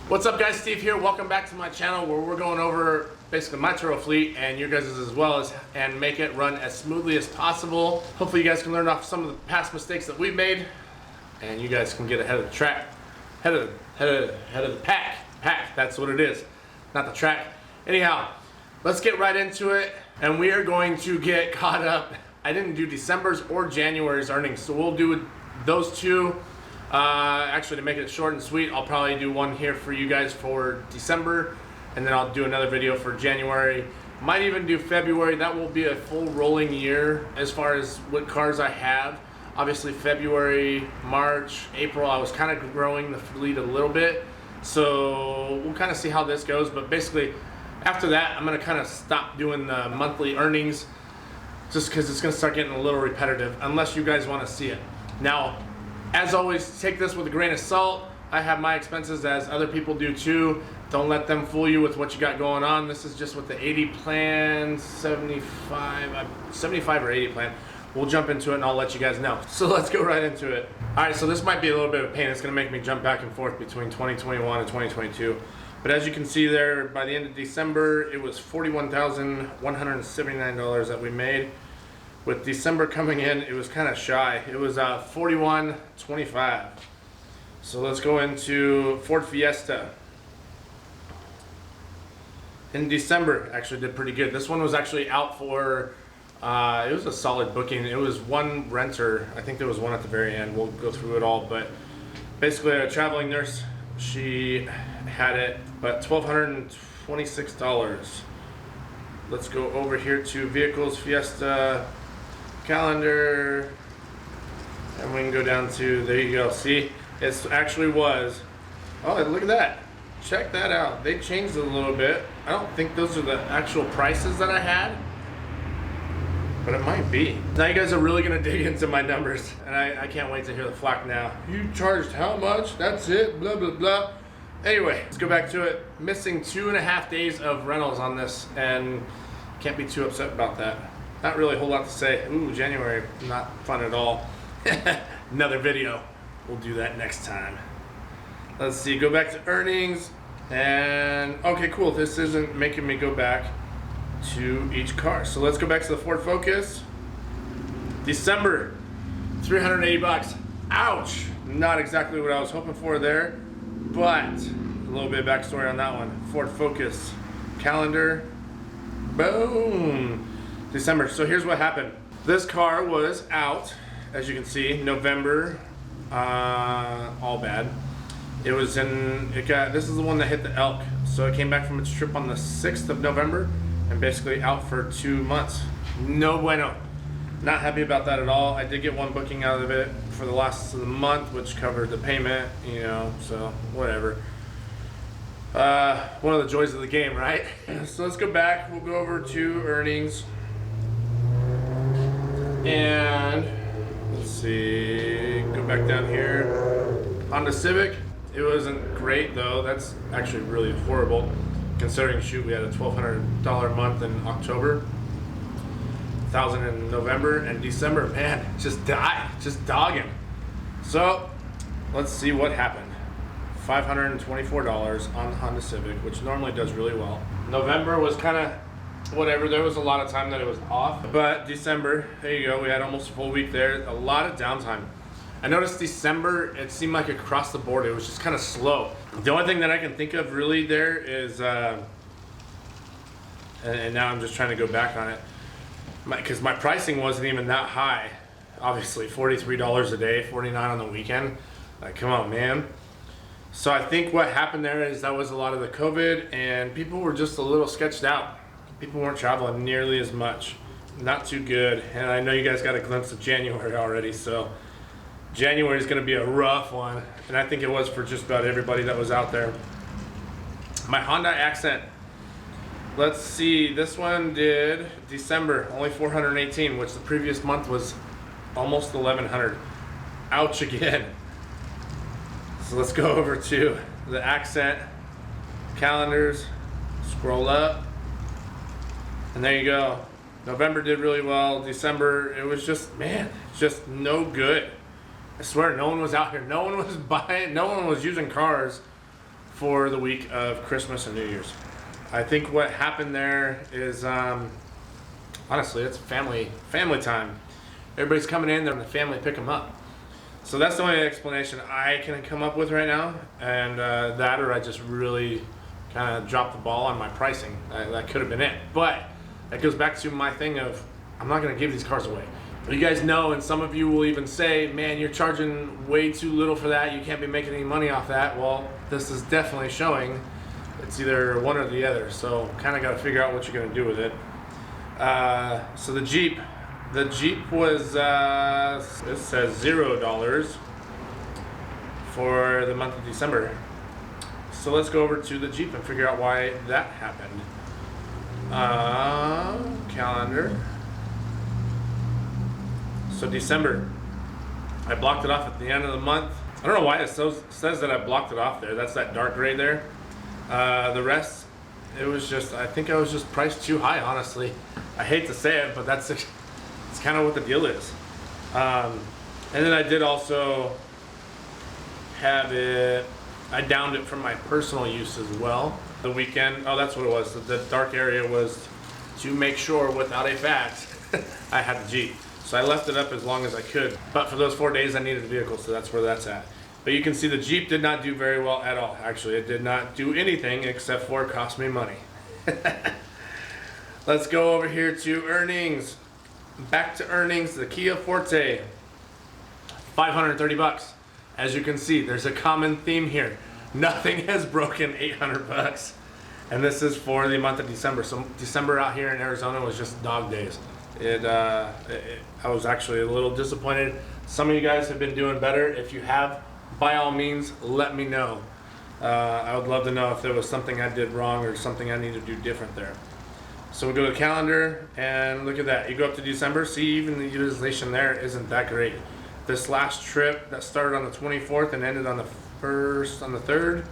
What's up guys, Steve here. Welcome back to my channel where we're going over basically my Turo fleet and your guys' as well and make it run as smoothly as possible. Hopefully you guys can learn off some of the past mistakes that we've made and you guys can get ahead of the track. Head of the pack. That's what it is. Not the track. Anyhow, let's get right into it and we are going to get caught up. I didn't do December's or January's earnings, so we'll do those two. Actually, to make it short and sweet, I'll probably do one here for you guys for December, and then I'll do another video for January. Might even do February. That will be a full rolling year as far as what cars I have. Obviously, February, March, April, I was kind of growing the fleet a little bit. So we'll kind of see how this goes. But basically, after that, I'm going to kind of stop doing the monthly earnings just because it's going to start getting a little repetitive unless you guys want to see it. Now, as always, take this with a grain of salt. I have my expenses as other people do too. Don't let them fool you with what you got going on. This is just with the 80 plan, 75 or 80 plan. We'll jump into it and I'll let you guys know. So let's go right into it. All right, so this might be a little bit of a pain. It's gonna make me jump back and forth between 2021 and 2022. But as you can see there, by the end of December, it was $41,179 that we made. With December coming in, it was kind of shy. It was $41.25. So let's go into Ford Fiesta. In December, actually did pretty good. This one was actually out for, it was a solid booking. It was one renter. I think there was one at the very end. We'll go through it all, but basically a traveling nurse, she had it, but $1,226. Let's go over here to vehicles, Fiesta, calendar, and we can go down to, there you go, see, it actually was, oh look at that, check that out, they changed it a little bit. I don't think those are the actual prices that I had, but it might be. Now you guys are really gonna dig into my numbers and I can't wait to hear the flack now. You charged how much? That's it, blah blah blah. Anyway, let's go back to it. Missing 2.5 days of rentals on this and can't be too upset about that. Not really a whole lot to say. Ooh, January, not fun at all. Another video. We'll do that next time. Let's see, go back to earnings. And, okay, cool. This isn't making me go back to each car. So let's go back to the Ford Focus. December, 380 bucks. Ouch. Not exactly what I was hoping for there, but a little bit of backstory on that one. Ford Focus calendar. Boom. December. So here's what happened. This car was out, as you can see, November, all bad. It was in, this is the one that hit the elk. So it came back from its trip on the 6th of November and basically out for 2 months. No bueno. Not happy about that at all. I did get one booking out of it for the last of the month, which covered the payment, you know, so whatever. One of the joys of the game, right? So let's go back. We'll go over to earnings. And let's see, go back down here. Honda Civic, it wasn't great though. That's actually really horrible considering, shoot, we had a $1,200 month in October, $1,000 in November, and December, man, just dogging. So let's see what happened. $524 on the Honda Civic, which normally does really well. November was kind of whatever. There was a lot of time that it was off, but December, there you go, we had almost a full week there. A lot of downtime. I noticed December, it seemed like across the board it was just kind of slow. The only thing that I can think of really there is and now I'm just trying to go back on it, because my pricing wasn't even that high. Obviously $43 a day, $49 on the weekend. Like, come on, man. So I think what happened there is that was a lot of the COVID and people were just a little sketched out. People weren't traveling nearly as much. Not too good. And I know you guys got a glimpse of January already, so January is going to be a rough one. And I think it was for just about everybody that was out there. My Honda Accent. Let's see, this one did December, only 418, which the previous month was almost 1,100. Ouch again. So let's go over to the Accent calendars, scroll up. And there you go. November did really well. December, it was just, man, just no good. I swear, no one was out here. No one was buying, no one was using cars for the week of Christmas and New Year's. I think what happened there is, honestly, it's family time. Everybody's coming in, they're the family pick them up. So that's the only explanation I can come up with right now, and that, or I just really kind of dropped the ball on my pricing. That could have been it, but that goes back to my thing of I'm not going to give these cars away. You guys know, and some of you will even say, man, you're charging way too little for that, you can't be making any money off that. Well, this is definitely showing it's either one or the other, so kind of got to figure out what you're going to do with it. So the Jeep was, it says $0 for the month of December. So let's go over to the Jeep and figure out why that happened. Calendar. So December, I blocked it off at the end of the month. I don't know why it says that I blocked it off there. That's that dark gray there. The rest, it was just, I think I was just priced too high, honestly. I hate to say it, but it's kind of what the deal is. And then I did also have it, I downed it from my personal use as well. The weekend, oh, that's what it was. The dark area was to make sure without a fact I had the Jeep. So I left it up as long as I could. But for those 4 days I needed a vehicle, so that's where that's at. But you can see the Jeep did not do very well at all. Actually, it did not do anything except for cost me money. Let's go over here to earnings. Back to earnings, the Kia Forte, 530 bucks. As you can see, there's a common theme here. Nothing has broken 800 bucks. And this is for the month of December. So December out here in Arizona was just dog days. I was actually a little disappointed. Some of you guys have been doing better. If you have, by all means, let me know. I would love to know if there was something I did wrong or something I need to do different there. So we go to calendar and look at that. You go up to December, see even the utilization there isn't that great. This last trip that started on the 24th and ended on the 3rd,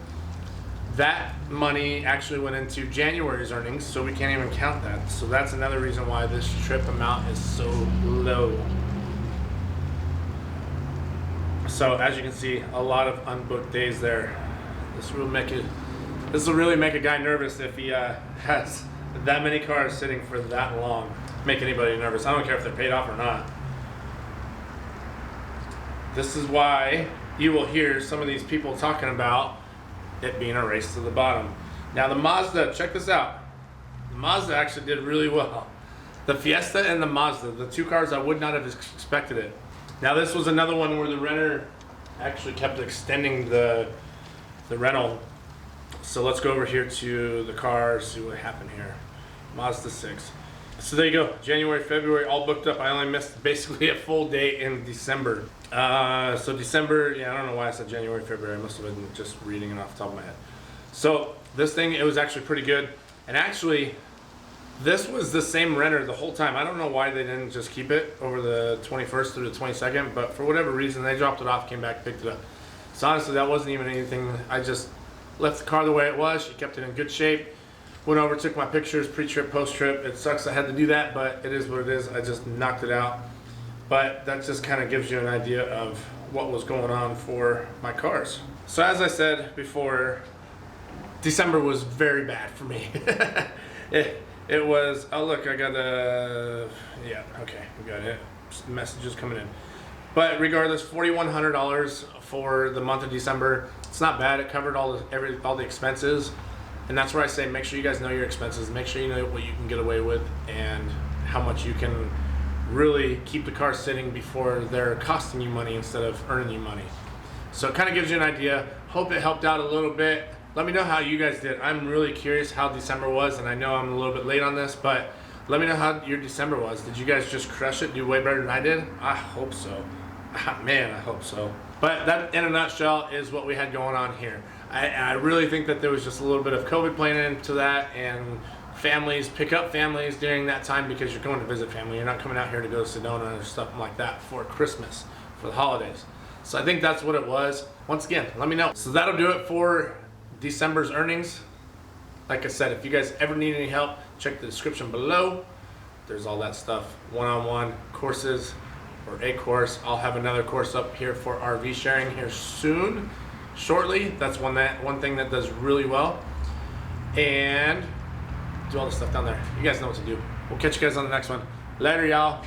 that money actually went into January's earnings, so we can't even count that. So that's another reason why this trip amount is so low. So as you can see, a lot of unbooked days there. This will really make a guy nervous if he has that many cars sitting for that long. Make anybody nervous. I don't care if they're paid off or not. This is why you will hear some of these people talking about it being a race to the bottom. Now the Mazda, check this out. The Mazda actually did really well. The Fiesta and the Mazda, the two cars I would not have expected it. Now this was another one where the renter actually kept extending the rental. So let's go over here to the car, see what happened here. Mazda 6. So there you go, January, February, all booked up. I only missed basically a full day in December. So December, yeah, I don't know why I said January, February. I must have been just reading it off the top of my head. So this thing, it was actually pretty good. And actually, this was the same renter the whole time. I don't know why they didn't just keep it over the 21st through the 22nd, but for whatever reason, they dropped it off, came back, picked it up. So honestly, that wasn't even anything. I just left the car the way it was. She kept it in good shape. Went over, took my pictures, pre-trip, post-trip. It sucks I had to do that, but it is what it is. I just knocked it out. But that just kind of gives you an idea of what was going on for my cars. So as I said before, December was very bad for me. It was, oh look, I got yeah, okay, we got it. Messages coming in. But regardless, $4,100 for the month of December. It's not bad. It covered all the expenses. And that's where I say make sure you guys know your expenses. Make sure you know what you can get away with and how much you can really keep the car sitting before they're costing you money instead of earning you money. So it kind of gives you an idea. Hope it helped out a little bit. Let me know how you guys did. I'm really curious how December was, and I know I'm a little bit late on this, but let me know how your December was. Did you guys just crush it, do way better than I did? I hope so. Man, I hope so. But that, in a nutshell, is what we had going on here. I really think that there was just a little bit of COVID playing into that, and families, pick up families during that time because you're going to visit family. You're not coming out here to go to Sedona or stuff like that for Christmas, for the holidays. So I think that's what it was. Once again, let me know. So that'll do it for December's earnings. Like I said, if you guys ever need any help, check the description below. There's all that stuff, one-on-one courses or a course. I'll have another course up here for RV sharing here soon. shortly. That's one thing that does really well. And do all the stuff down there. You guys know what to do. We'll catch you guys on the next one. Later, y'all.